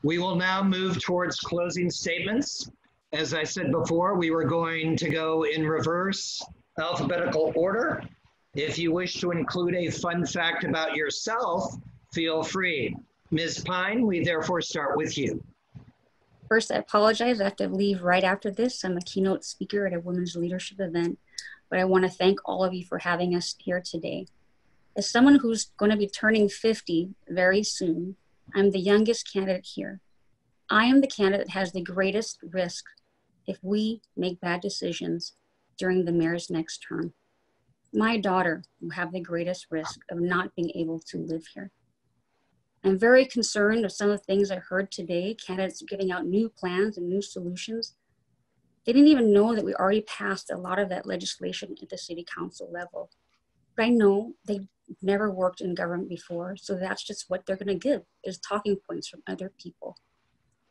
We will now move towards closing statements. As I said before, we were going to go in reverse alphabetical order. If you wish to include a fun fact about yourself, feel free. Ms. Pine, we therefore start with you. First, I apologize. I have to leave right after this. I'm a keynote speaker at a women's leadership event, but I want to thank all of you for having us here today. As someone who's going to be turning 50 very soon, I'm the youngest candidate here. I am the candidate that has the greatest risk if we make bad decisions during the mayor's next term. My daughter will have the greatest risk of not being able to live here. I'm very concerned of some of the things I heard today, candidates giving out new plans and new solutions. They didn't even know that we already passed a lot of that legislation at the city council level. But I know they've never worked in government before, so that's just what they're gonna give, is talking points from other people.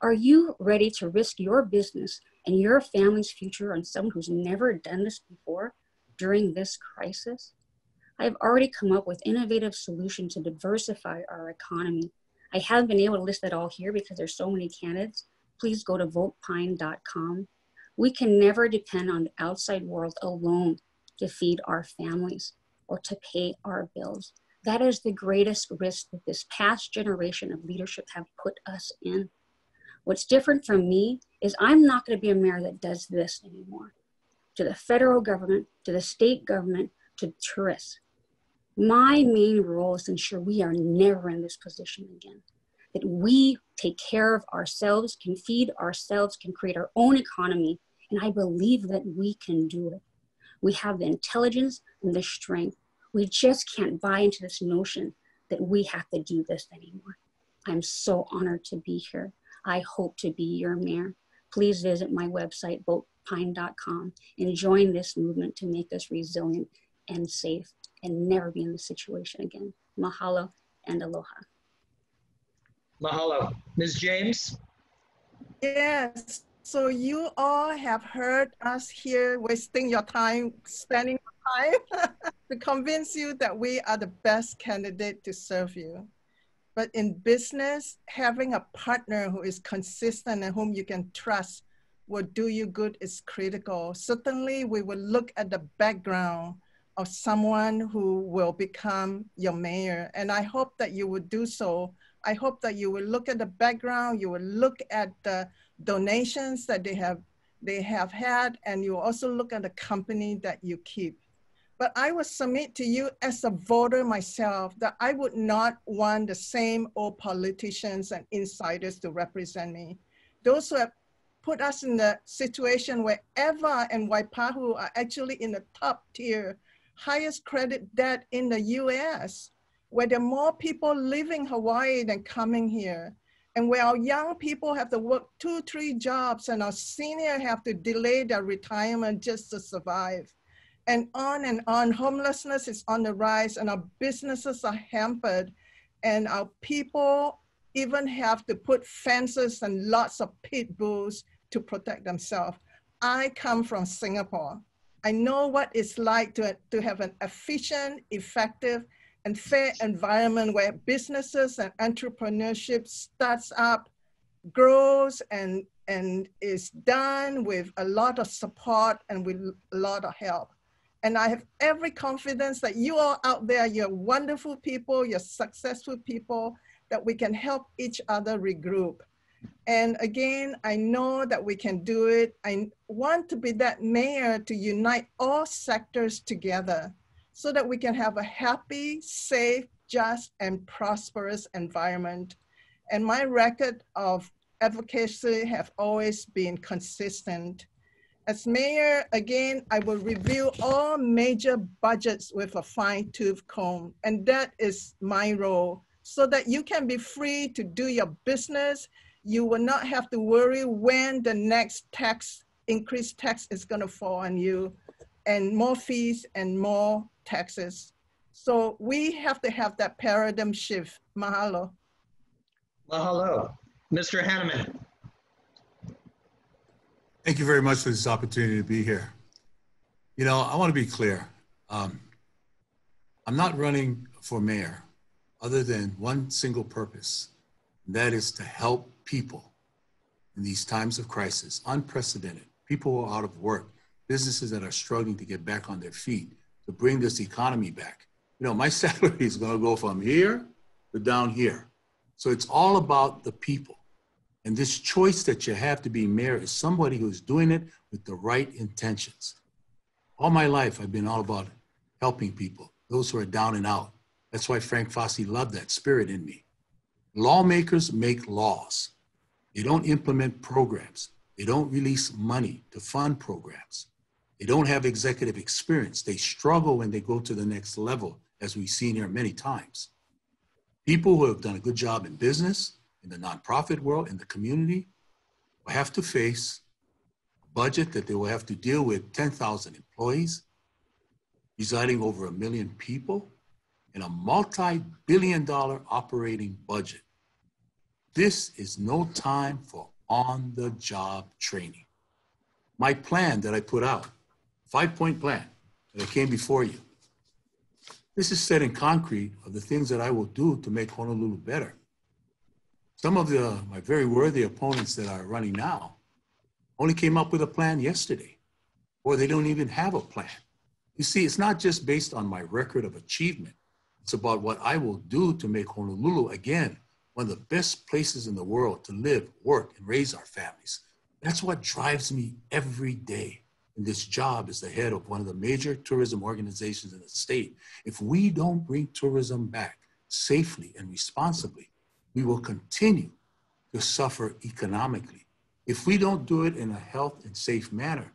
Are you ready to risk your business and your family's future on someone who's never done this before during this crisis? I've already come up with innovative solutions to diversify our economy. I haven't been able to list that all here because there's so many candidates. Please go to votepine.com. We can never depend on the outside world alone to feed our families or to pay our bills. That is the greatest risk that this past generation of leadership have put us in. What's different from me is I'm not going to be a mayor that does this anymore. To the federal government, to the state government, to tourists. My main role is to ensure we are never in this position again. That we take care of ourselves, can feed ourselves, can create our own economy, and I believe that we can do it. We have the intelligence and the strength. We just can't buy into this notion that we have to do this anymore. I'm so honored to be here. I hope to be your mayor. Please visit my website, votepine.com, and join this movement to make us resilient and safe and never be in this situation again. Mahalo and aloha. Mahalo. Ms. James? Yes, so you all have heard us here wasting your time, spending your time to convince you that we are the best candidate to serve you. But in business, having a partner who is consistent and whom you can trust will do you good is critical. Certainly, we will look at the background of someone who will become your mayor. And I hope that you will do so. I hope that you will look at the background, you will look at the donations that they have had, and you will also look at the company that you keep. But I will submit to you as a voter myself that I would not want the same old politicians and insiders to represent me. Those who have put us in the situation where Eva and Waipahu are actually in the top tier, highest credit debt in the US, where there are more people leaving Hawaii than coming here, and where our young people have to work 2-3 jobs and our seniors have to delay their retirement just to survive. And on, homelessness is on the rise and our businesses are hampered and our people even have to put fences and lots of pit bulls to protect themselves. I come from Singapore. I know what it's like to have an efficient, effective, and fair environment where businesses and entrepreneurship starts up, grows, and is done with a lot of support and with a lot of help. And I have every confidence that you all out there, you're wonderful people, you're successful people, that we can help each other regroup. And again, I know that we can do it. I want to be that mayor to unite all sectors together so that we can have a happy, safe, just, and prosperous environment. And my record of advocacy have always been consistent. As mayor, again, I will review all major budgets with a fine-tooth comb, and that is my role, so that you can be free to do your business. You will not have to worry when the next increased tax is gonna fall on you, and more fees and more taxes. So we have to have that paradigm shift. Mahalo. Mahalo. Mr. Hanneman. Thank you very much for this opportunity to be here. You know, I want to be clear. I'm not running for mayor other than one single purpose, And that is to help people in these times of crisis, unprecedented. People who are out of work, businesses that are struggling to get back on their feet, to bring this economy back. You know, my salary is going to go from here to down here. So it's all about the people. And this choice that you have to be mayor is somebody who's doing it with the right intentions. All my life, I've been all about helping people, those who are down and out. That's why Frank Fossey loved that spirit in me. Lawmakers make laws. They don't implement programs. They don't release money to fund programs. They don't have executive experience. They struggle when they go to the next level, as we've seen here many times. People who have done a good job in business, in the nonprofit world, in the community, will have to face a budget that they will have to deal with 10,000 employees, residing over 1 million people, in a multi-billion-dollar operating budget. This is no time for on-the-job training. My plan that I put out, 5-point plan that I came before you, this is set in concrete of the things that I will do to make Honolulu better. Some of my very worthy opponents that are running now only came up with a plan yesterday, or they don't even have a plan. You see, it's not just based on my record of achievement. It's about what I will do to make Honolulu, again, one of the best places in the world to live, work, and raise our families. That's what drives me every day in this job as the head of one of the major tourism organizations in the state. If we don't bring tourism back safely and responsibly, we will continue to suffer economically. If we don't do it in a health and safe manner,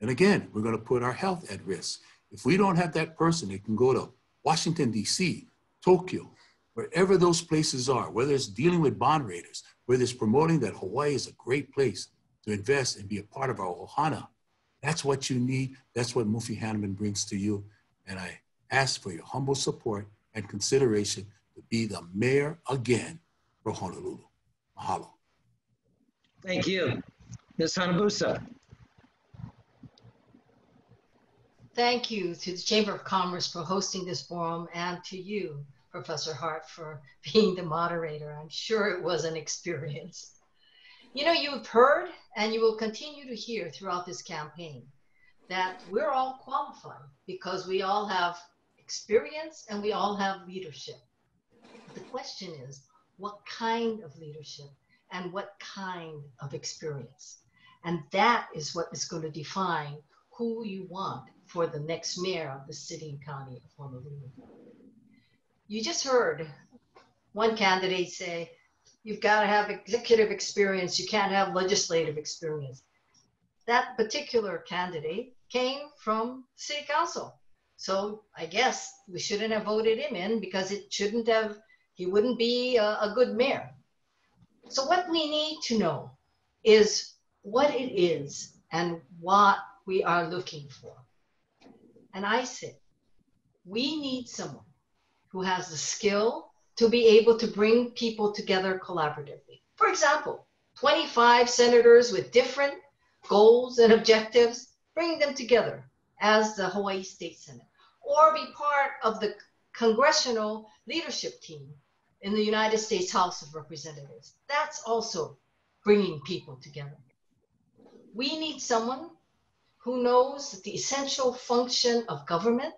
and again, we're going to put our health at risk. If we don't have that person that can go to Washington, D.C., Tokyo, wherever those places are, whether it's dealing with bond raiders, whether it's promoting that Hawaii is a great place to invest and be a part of our ohana, that's what you need. That's what Mufi Hannemann brings to you. And I ask for your humble support and consideration to be the mayor again for Honolulu. Mahalo. Thank you. Ms. Hanabusa. Thank you to the Chamber of Commerce for hosting this forum, and to you, Professor Hart, for being the moderator. I'm sure it was an experience. You know, you've heard and you will continue to hear throughout this campaign that we're all qualified because we all have experience and we all have leadership. The question is, what kind of leadership and what kind of experience? And that is what is going to define who you want for the next mayor of the city and county of Honolulu. You just heard one candidate say, you've got to have executive experience, you can't have legislative experience. That particular candidate came from city council. So I guess we shouldn't have voted him in because he wouldn't be a good mayor. So what we need to know is what it is and what we are looking for. And I said, we need someone who has the skill to be able to bring people together collaboratively. For example, 25 senators with different goals and objectives, bring them together as the Hawaii State Senate, or be part of the congressional leadership team in the United States House of Representatives. That's also bringing people together. We need someone who knows that the essential function of government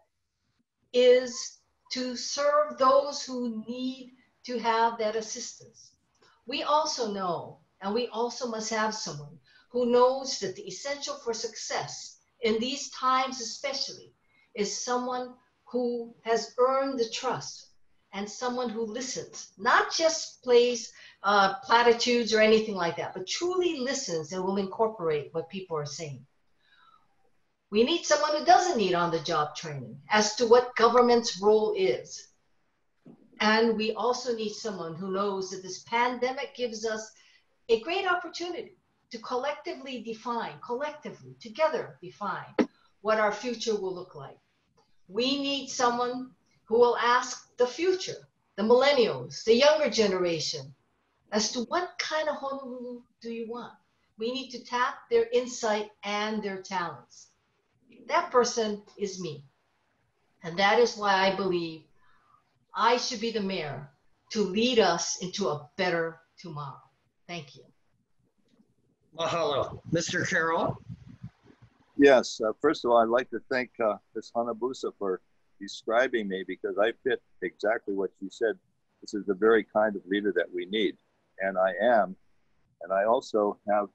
is to serve those who need to have that assistance. We also know, and we also must have someone who knows that the essential for success in these times especially is someone who has earned the trust and someone who listens, not just plays platitudes or anything like that, but truly listens and will incorporate what people are saying. We need someone who doesn't need on-the-job training as to what government's role is. And we also need someone who knows that this pandemic gives us a great opportunity to collectively define, together define what our future will look like. We need someone who will ask the future, the millennials, the younger generation, as to what kind of Honolulu do you want? We need to tap their insight and their talents. That person is me. And that is why I believe I should be the mayor to lead us into a better tomorrow. Thank you. Mahalo. Mr. Carroll? Yes, first of all, I'd like to thank Ms. Hanabusa for describing me, because I fit exactly what she said. This is the very kind of leader that we need, and I am. And I also have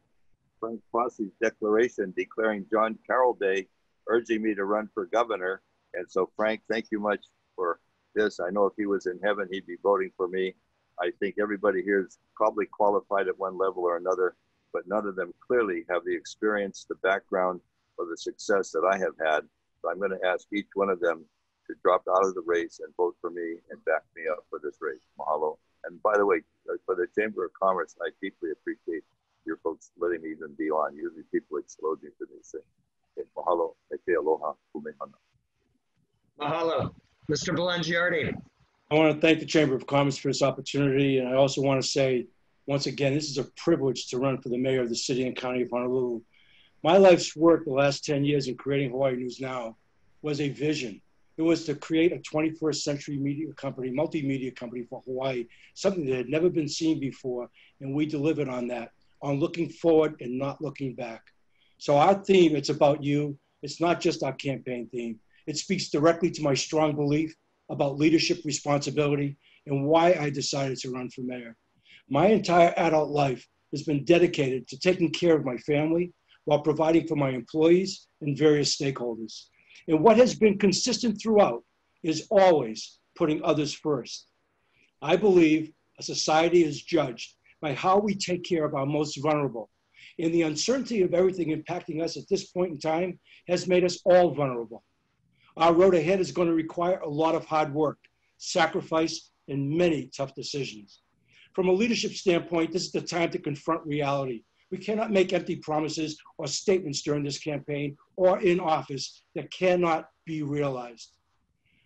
Frank Fosse's declaration declaring John Carroll Day, urging me to run for governor. And so, Frank, thank you much for this. I know if he was in heaven, he'd be voting for me. I think everybody here is probably qualified at one level or another, but none of them clearly have the experience, the background, or the success that I have had. So I'm going to ask each one of them to drop out of the race and vote for me and back me up for this race. Mahalo. And by the way, for the Chamber of Commerce, I deeply appreciate your folks letting me even be on. Usually people explode me for these things. Okay, mahalo. Eke aloha. Kumehana. Mahalo. Mr. Belangiardi? I want to thank the Chamber of Commerce for this opportunity. And I also want to say, once again, this is a privilege to run for the mayor of the city and county of Honolulu. My life's work the last 10 years in creating Hawaii News Now was a vision. It was to create a 21st century media company, multimedia company for Hawaii, something that had never been seen before. And we delivered on that, on looking forward and not looking back. So our theme, it's about you. It's not just our campaign theme. It speaks directly to my strong belief about leadership responsibility and why I decided to run for mayor. My entire adult life has been dedicated to taking care of my family while providing for my employees and various stakeholders. And what has been consistent throughout is always putting others first. I believe a society is judged by how we take care of our most vulnerable. And the uncertainty of everything impacting us at this point in time has made us all vulnerable. Our road ahead is going to require a lot of hard work, sacrifice, and many tough decisions. From a leadership standpoint, this is the time to confront reality. We cannot make empty promises or statements during this campaign or in office that cannot be realized.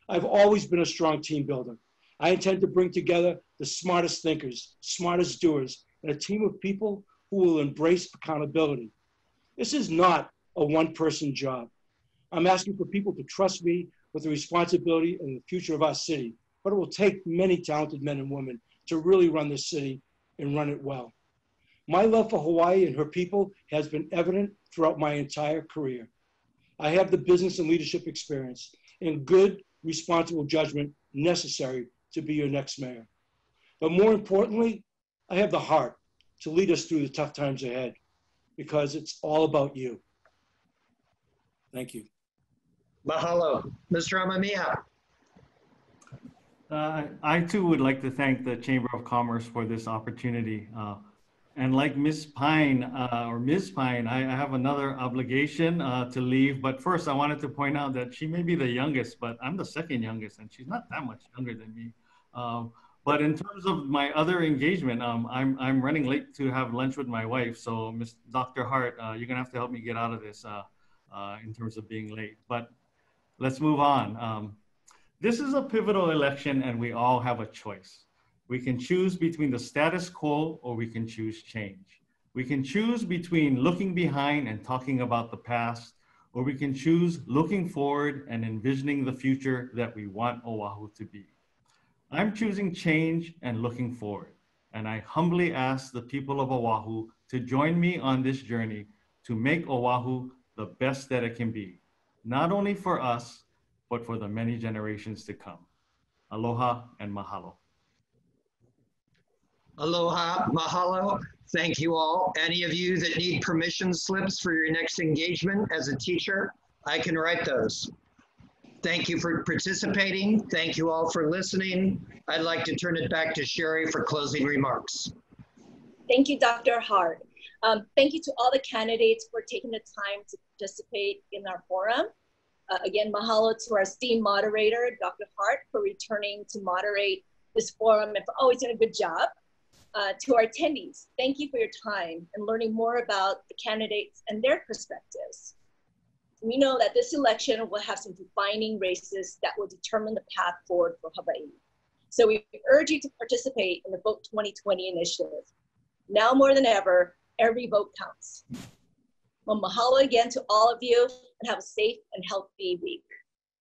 I've always been a strong team builder. I intend to bring together the smartest thinkers, smartest doers, and a team of people who will embrace accountability. This is not a one-person job. I'm asking for people to trust me with the responsibility and the future of our city, but it will take many talented men and women to really run this city and run it well. My love for Hawaii and her people has been evident throughout my entire career. I have the business and leadership experience and good, responsible judgment necessary to be your next mayor. But more importantly, I have the heart to lead us through the tough times ahead, because it's all about you. Thank you. Mahalo. Mr. Amamiya? I too would like to thank the Chamber of Commerce for this opportunity. And like Ms. Pine, I have another obligation to leave. But first, I wanted to point out that she may be the youngest, but I'm the second youngest, and she's not that much younger than me. But in terms of my other engagement, I'm running late to have lunch with my wife. So, Dr. Hart, you're gonna have to help me get out of this in terms of being late. But let's move on. This is a pivotal election, and we all have a choice. We can choose between the status quo, or we can choose change. We can choose between looking behind and talking about the past, or we can choose looking forward and envisioning the future that we want Oahu to be. I'm choosing change and looking forward, and I humbly ask the people of Oahu to join me on this journey to make Oahu the best that it can be, not only for us, but for the many generations to come. Aloha and mahalo. Aloha, mahalo. Thank you all. Any of you that need permission slips for your next engagement as a teacher, I can write those. Thank you for participating. Thank you all for listening. I'd like to turn it back to Sherry for closing remarks. Thank you, Dr. Hart. Thank you to all the candidates for taking the time to participate in our forum. Again, mahalo to our esteemed moderator, Dr. Hart, for returning to moderate this forum and for always doing a good job. To our attendees, thank you for your time and learning more about the candidates and their perspectives. We know that this election will have some defining races that will determine the path forward for Hawaii. So we urge you to participate in the Vote 2020 initiative. Now more than ever, every vote counts. Well, mahalo again to all of you, and have a safe and healthy week.